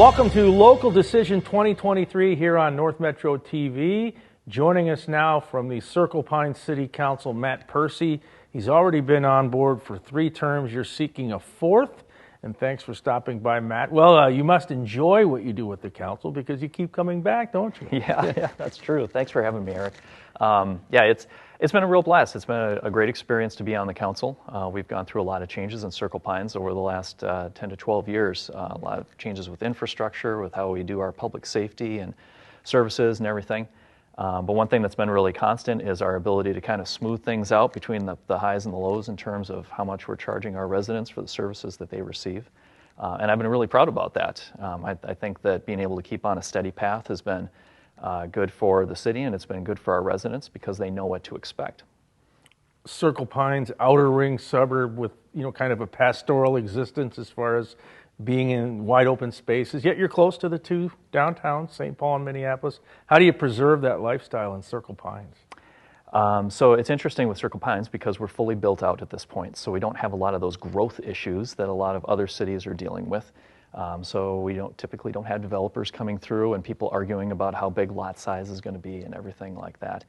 Welcome to Local Decision 2023 here on North Metro TV. Joining us now from the Circle Pines City Council, Matt Percy. He's already been on board for 3 terms. You're seeking a 4th, and thanks for stopping by, Matt. Well, you must enjoy what you do with the council because you keep coming back, don't you? Yeah, that's true. Thanks for having me, Eric. It's been a real blast. It's been a great experience to be on the council. We've gone through a lot of changes in Circle Pines over the last 10 to 12 years. A lot of changes with infrastructure, with how we do our public safety and services and everything. But one thing that's been really constant is our ability to kind of smooth things out between the highs and the lows in terms of how much we're charging our residents for the services that they receive. And I've been really proud about that. I think that being able to keep on a steady path has been good for the city, and it's been good for our residents because they know what to expect. Circle Pines, outer ring suburb with, kind of a pastoral existence as far as being in wide open spaces, yet you're close to the 2 downtowns, St. Paul and Minneapolis. How do you preserve that lifestyle in Circle Pines? So it's interesting with Circle Pines because we're fully built out at this point, so we don't have a lot of those growth issues that a lot of other cities are dealing with. So we typically don't have developers coming through and people arguing about how big lot size is going to be and everything like that.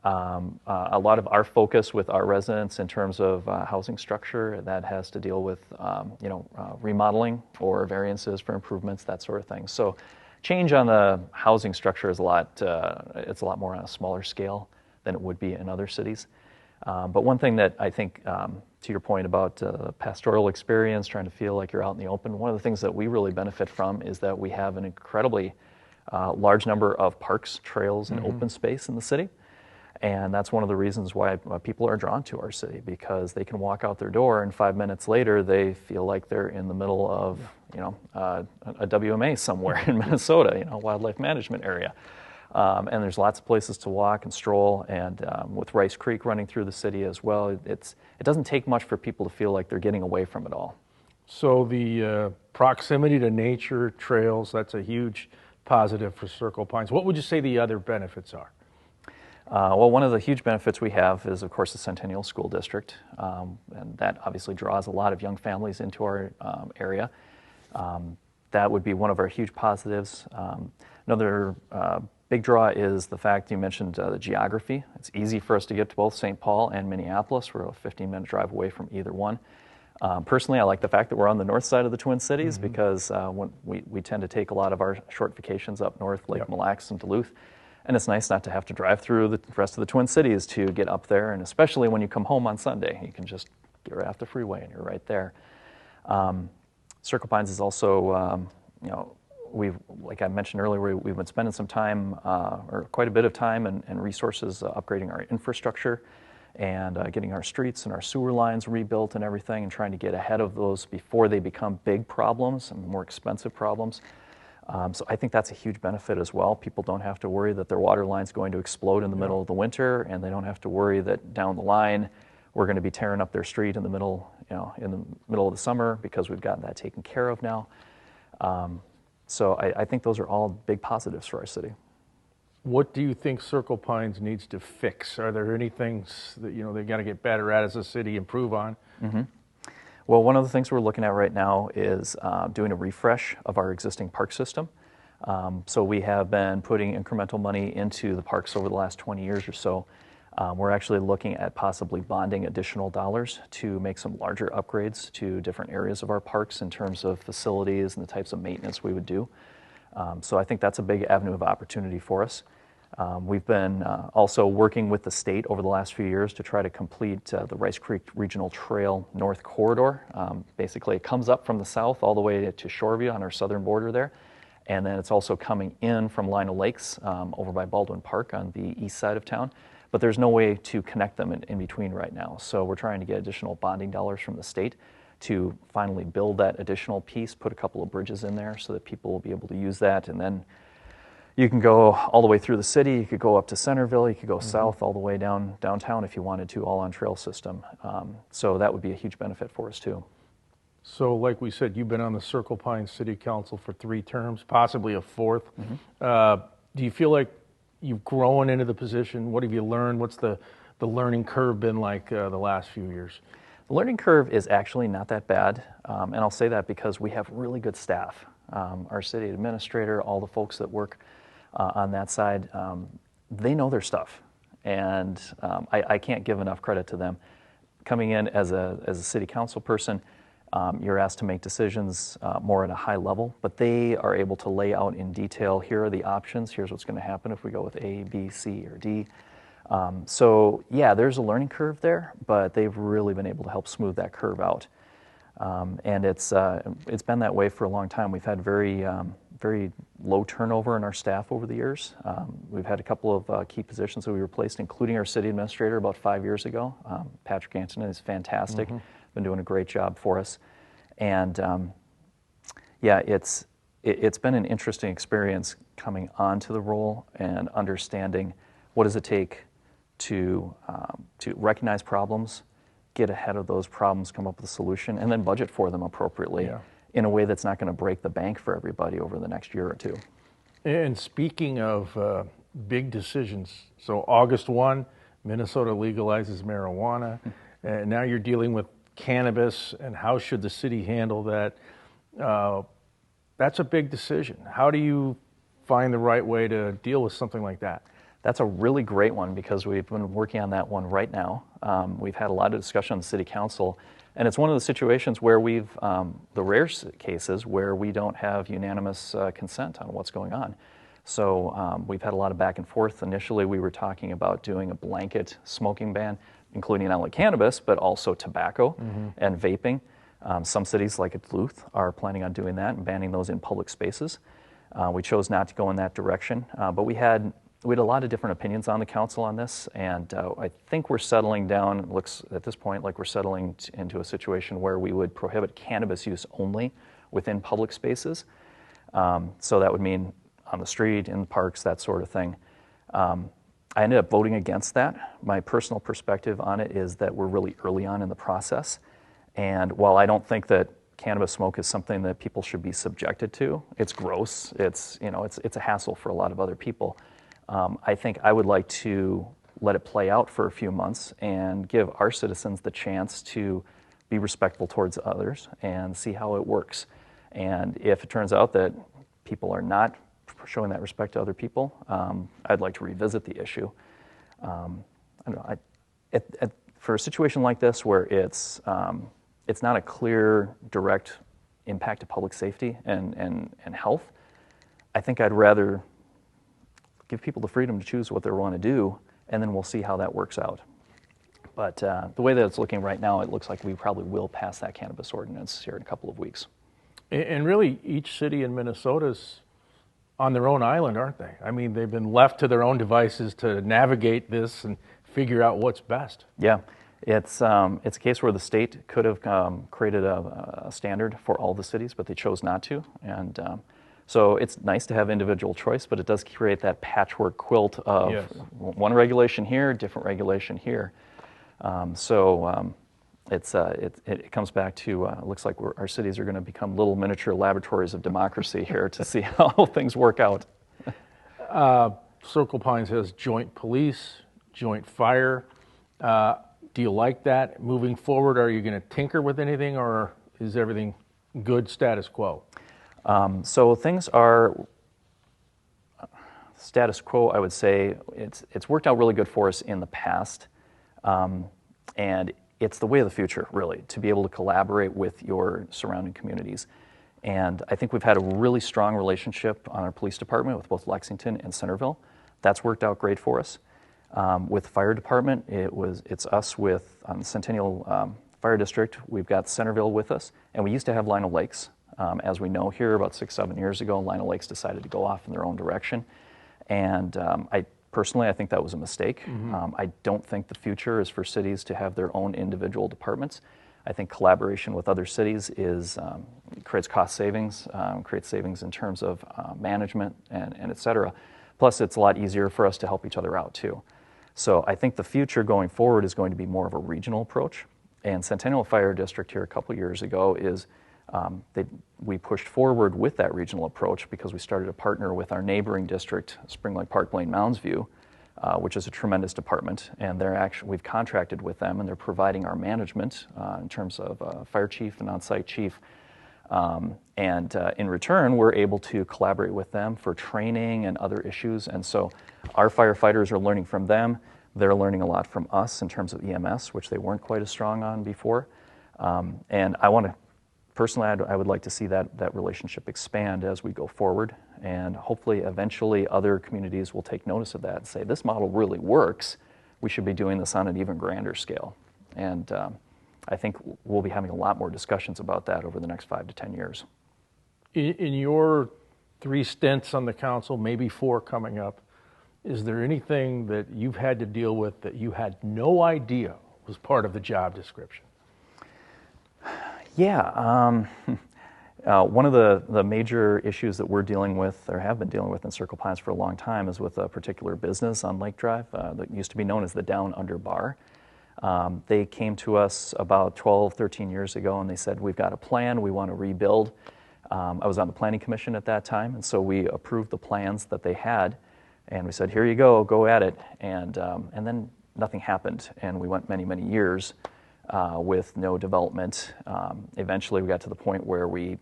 A lot of our focus with our residents in terms of housing structure, that has to deal with remodeling or variances for improvements, that sort of thing. So change on the housing structure is it's a lot more on a smaller scale than it would be in other cities. But one thing that I think, to your point about pastoral experience, trying to feel like you're out in the open, one of the things that we really benefit from is that we have an incredibly large number of parks, trails, and open space in the city. And that's one of the reasons why people are drawn to our city, because they can walk out their door and 5 minutes later they feel like they're in the middle of a WMA somewhere in Minnesota, wildlife management area. And there's lots of places to walk and stroll, and with Rice Creek running through the city as well, it doesn't take much for people to feel like they're getting away from it all. So the proximity to nature, trails, that's a huge positive for Circle Pines. What would you say the other benefits are? Well, one of the huge benefits we have is, of course, the Centennial School District, and that obviously draws a lot of young families into our area. That would be one of our huge positives. Another big draw is the fact you mentioned the geography. It's easy for us to get to both St. Paul and Minneapolis. We're a 15-minute drive away from either one. Personally, I like the fact that we're on the north side of the Twin Cities because when we tend to take a lot of our short vacations up north, Lake Mille Lacs and Duluth. And it's nice not to have to drive through the rest of the Twin Cities to get up there, and especially when you come home on Sunday, you can just get right off the freeway and you're right there. Circle Pines is also, like I mentioned earlier, we've been spending some time, or quite a bit of time and resources upgrading our infrastructure and getting our streets and our sewer lines rebuilt and everything, and trying to get ahead of those before they become big problems and more expensive problems. So I think that's a huge benefit as well. People don't have to worry that their water line's going to explode in the middle of the winter, and they don't have to worry that down the line we're going to be tearing up their street in the middle of the summer, because we've gotten that taken care of now. So I think those are all big positives for our city. What do you think Circle Pines needs to fix? Are there any things that they got to get better at as a city, improve on? Well, one of the things we're looking at right now is doing a refresh of our existing park system. So we have been putting incremental money into the parks over the last 20 years or so. We're actually looking at possibly bonding additional dollars to make some larger upgrades to different areas of our parks in terms of facilities and the types of maintenance we would do. So I think that's a big avenue of opportunity for us. We've been also working with the state over the last few years to try to complete the Rice Creek Regional Trail North Corridor. Basically, it comes up from the south all the way to Shoreview on our southern border there. And then it's also coming in from Lino Lakes over by Baldwin Park on the east side of town. But there's no way to connect them in between right now. So we're trying to get additional bonding dollars from the state to finally build that additional piece, put a couple of bridges in there so that people will be able to use that. And then you can go all the way through the city. You could go up to Centerville. You could go south all the way downtown if you wanted to, all on trail system. So that would be a huge benefit for us too. So like we said, you've been on the Circle Pines City Council for 3 terms, possibly a 4th. Do you feel like you've grown into the position? What have you learned? What's the learning curve been like the last few years? The learning curve is actually not that bad, and I'll say that because we have really good staff. our city administrator, all the folks that work on that side, they know their stuff. And I can't give enough credit to them. Coming in as a city council person, you're asked to make decisions more at a high level, but they are able to lay out in detail, here are the options, here's what's going to happen if we go with A, B, C, or D. So yeah, there's a learning curve there, but they've really been able to help smooth that curve out. And it's been that way for a long time. We've had very low turnover in our staff over the years. We've had a couple of key positions that we replaced, including our city administrator about 5 years ago. Patrick Antonin is fantastic, been doing a great job for us. And yeah, it's been an interesting experience coming onto the role and understanding what does it take to recognize problems, get ahead of those problems, come up with a solution, and then budget for them appropriately in a way that's not going to break the bank for everybody over the next year or two. And speaking of big decisions, so August 1, Minnesota legalizes marijuana, and now you're dealing with cannabis, and how should the city handle that? That's a big decision. How do you find the right way to deal with something like that? That's a really great one because we've been working on that one right now. We've had a lot of discussion on the City Council, and it's one of the situations where we've, the rare cases where we don't have unanimous consent on what's going on. So we've had a lot of back and forth. Initially, we were talking about doing a blanket smoking ban, including not only cannabis, but also tobacco and vaping. Some cities, like Duluth, are planning on doing that and banning those in public spaces. We chose not to go in that direction, but we had a lot of different opinions on the council on this, and I think we're settling down. It looks at this point like we're settling into a situation where we would prohibit cannabis use only within public spaces. So that would mean on the street, in parks, that sort of thing. I ended up voting against that. My personal perspective on it is that we're really early on in the process, and while I don't think that cannabis smoke is something that people should be subjected to, it's gross. It's a hassle for a lot of other people. I think I would like to let it play out for a few months and give our citizens the chance to be respectful towards others and see how it works. And if it turns out that people are not showing that respect to other people, I'd like to revisit the issue. I don't know, for a situation like this where it's not a clear, direct impact to public safety and health, I think I'd rather give people the freedom to choose what they want to do, and then we'll see how that works out. But the way that it's looking right now, it looks like we probably will pass that cannabis ordinance here in a couple of weeks. And really, each city in Minnesota's on their own island, aren't they? I mean, they've been left to their own devices to navigate this and figure out what's best. Yeah, it's a case where the state could have created a standard for all the cities, but they chose not to. And so it's nice to have individual choice, but it does create that patchwork quilt of one regulation here, different regulation here. It comes back to, it looks like our cities are going to become little miniature laboratories of democracy here to see how things work out. Circle Pines has joint police, joint fire. Do you like that? Moving forward, are you going to tinker with anything, or is everything good status quo? So things are status quo, I would say. It's worked out really good for us in the past, and it's the way of the future, really, to be able to collaborate with your surrounding communities. And I think we've had a really strong relationship on our police department with both Lexington and Centerville. That's worked out great for us. With the fire department, it's us with Centennial Fire District. We've got Centerville with us, and we used to have Lino Lakes. As we know here, about 6-7 years ago, Lino Lakes decided to go off in their own direction. And I think that was a mistake. I don't think the future is for cities to have their own individual departments. I think collaboration with other cities creates cost savings, creates savings in terms of management and et cetera. Plus, it's a lot easier for us to help each other out, too. So I think the future going forward is going to be more of a regional approach. And Centennial Fire District here a couple years ago we pushed forward with that regional approach because we started to partner with our neighboring district, Spring Lake Park, Blaine, Mounds View, which is a tremendous department, and we've contracted with them, and they're providing our management in terms of fire chief and on-site chief. In return, we're able to collaborate with them for training and other issues. And so our firefighters are learning from them. They're learning a lot from us in terms of EMS, which they weren't quite as strong on before. And I want to, personally, I would like to see that relationship expand as we go forward. And hopefully, eventually, other communities will take notice of that and say, this model really works. We should be doing this on an even grander scale. And I think we'll be having a lot more discussions about that over the next 5 to 10 years. In your 3 stints on the council, maybe 4 coming up, is there anything that you've had to deal with that you had no idea was part of the job description? Yeah. One of the major issues that we're dealing with, or have been dealing with in Circle Pines for a long time, is with a particular business on Lake Drive that used to be known as the Down Under Bar. They came to us about 12, 13 years ago, and they said, we've got a plan, we want to rebuild. I was on the Planning Commission at that time, and so we approved the plans that they had, and we said, here you go at it. And then nothing happened, and we went many, many years with no development. Eventually, we got to the point where we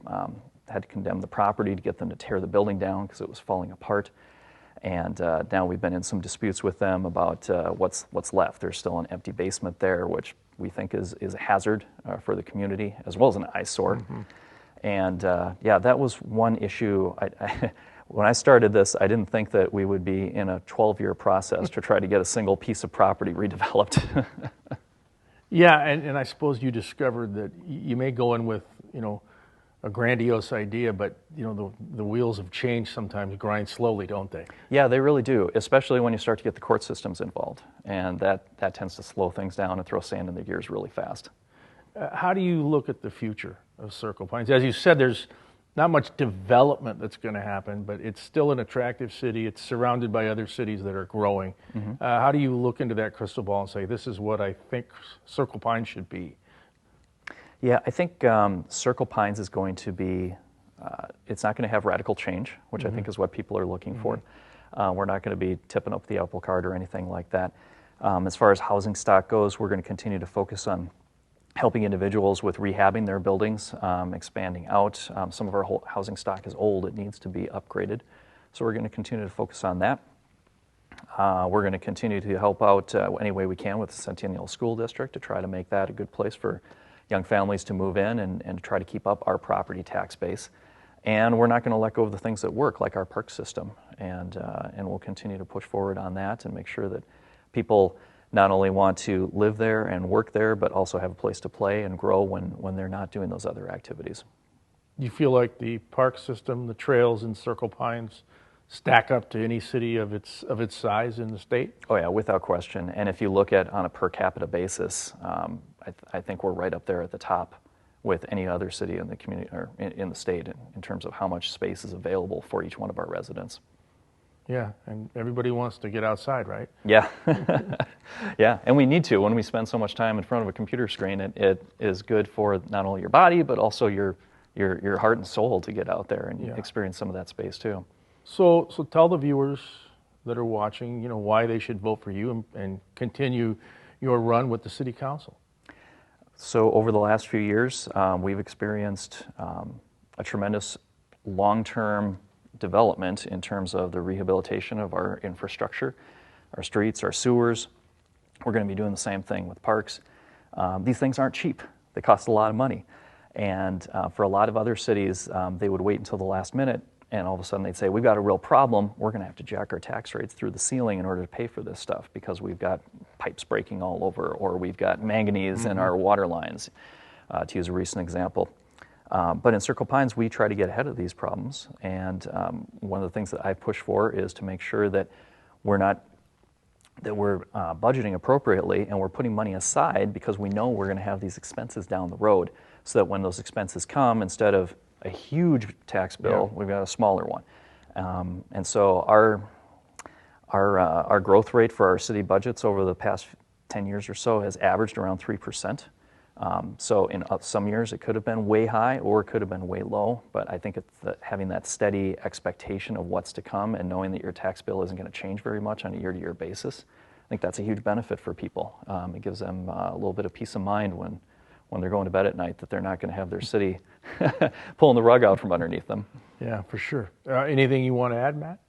had to condemn the property to get them to tear the building down because it was falling apart. And now we've been in some disputes with them about what's left. There's still an empty basement there, which we think is a hazard for the community, as well as an eyesore. Mm-hmm. And yeah, that was one issue. When I started this, I didn't think that we would be in a 12-year process to try to get a single piece of property redeveloped. Yeah, and I suppose you discovered that you may go in with, a grandiose idea, but the wheels of change sometimes grind slowly, don't they? Yeah, they really do, especially when you start to get the court systems involved, and that tends to slow things down and throw sand in the gears really fast. How do you look at the future of Circle Pines? As you said, there's not much development that's going to happen, but it's still an attractive city. It's surrounded by other cities that are growing. Mm-hmm. How do you look into that crystal ball and say, this is what I think Circle Pines should be? Yeah, I think Circle Pines is going to be, it's not going to have radical change, which mm-hmm. I think is what people are looking mm-hmm. for. We're not going to be tipping up the apple cart or anything like that. As far as housing stock goes, we're going to continue to focus on helping individuals with rehabbing their buildings, expanding out. Some of our housing stock is old. It needs to be upgraded. So we're going to continue to focus on that. We're going to continue to help out any way we can with the Centennial School District to try to make that a good place for young families to move in and try to keep up our property tax base. And we're not going to let go of the things that work, like our park system. And we'll continue to push forward on that and make sure that people not only want to live there and work there, but also have a place to play and grow when they're not doing those other activities. Do you feel like the park system, the trails in Circle Pines, stack up to any city of its size in the state? Oh yeah, without question. And if you look at on a per capita basis, I think we're right up there at the top with any other city in the community or in the state in terms of how much space is available for each one of our residents. Yeah, and everybody wants to get outside, right? Yeah, yeah, and we need to. When we spend so much time in front of a computer screen, it is good for not only your body, but also your heart and soul to get out there and experience some of that space too. So tell the viewers that are watching, why they should vote for you and continue your run with the City Council. So over the last few years, we've experienced a tremendous long-term development in terms of the rehabilitation of our infrastructure, our streets, our sewers. We're going to be doing the same thing with parks. These things aren't cheap. They cost a lot of money. And for a lot of other cities, they would wait until the last minute, and all of a sudden they'd say, we've got a real problem. We're going to have to jack our tax rates through the ceiling in order to pay for this stuff because we've got pipes breaking all over, or we've got manganese mm-hmm. in our water lines, to use a recent example. But in Circle Pines, we try to get ahead of these problems, and one of the things that I push for is to make sure that we're budgeting appropriately and we're putting money aside because we know we're going to have these expenses down the road, so that when those expenses come, instead of a huge tax bill, we've got a smaller one. And so our growth rate for our city budgets over the past 10 years or so has averaged around 3%. So in some years it could have been way high or it could have been way low, but I think it's having that steady expectation of what's to come and knowing that your tax bill isn't going to change very much on a year-to-year basis. I think that's a huge benefit for people. It gives them a little bit of peace of mind when when they're going to bed at night that they're not going to have their city pulling the rug out from underneath them. Yeah, for sure. Anything you want to add, Matt?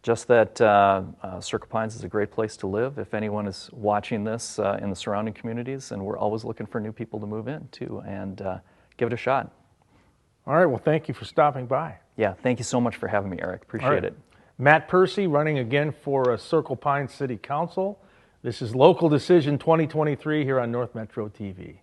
Just that Circle Pines is a great place to live if anyone is watching this in the surrounding communities, and we're always looking for new people to move in too, and give it a shot. All right, well, thank you for stopping by. Yeah, thank you so much for having me, Eric. Appreciate it. Matt Percy running again for Circle Pines City Council. This is Local Decision 2023 here on North Metro TV.